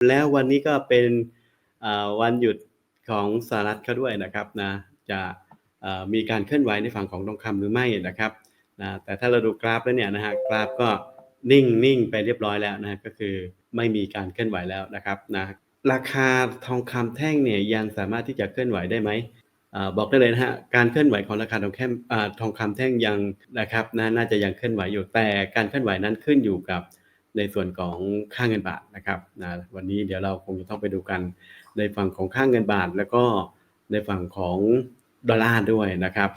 แล้ววันนี้ก็เป็นวันหยุดของสหรัฐเขาด้วยนะครับนะจะมีการเคลื่อนไหวในฝั่งของทองคำหรือไม่นะครับนะแต่ถ้าเราดูกราฟแล้วเนี่ยนะฮะกราฟก็นิ่งไปเรียบร้อยแล้วนะก็คือไม่มีการเคลื่อนไหวแล้วนะครับนะราคาทองคำแท่งเนี่ยยังสามารถที่จะเคลื่อนไหวได้ไหมบอกได้เลยนะฮะการเคลื่อนไหวของราคาทองคำแท่งยังนะครับน่าจะยังเคลื่อนไหวอยู่แต่การเคลื่อนไหวนั้นขึ้นอยู่กับในส่วนของค่าเงินบาทนะครับนะวันนี้เดี๋ยวเราคงจะต้องไปดูกันในฝั่งของค่าเงินบาทแล้วก็ในฝั่งของดอลลาร์ด้วยนะครับ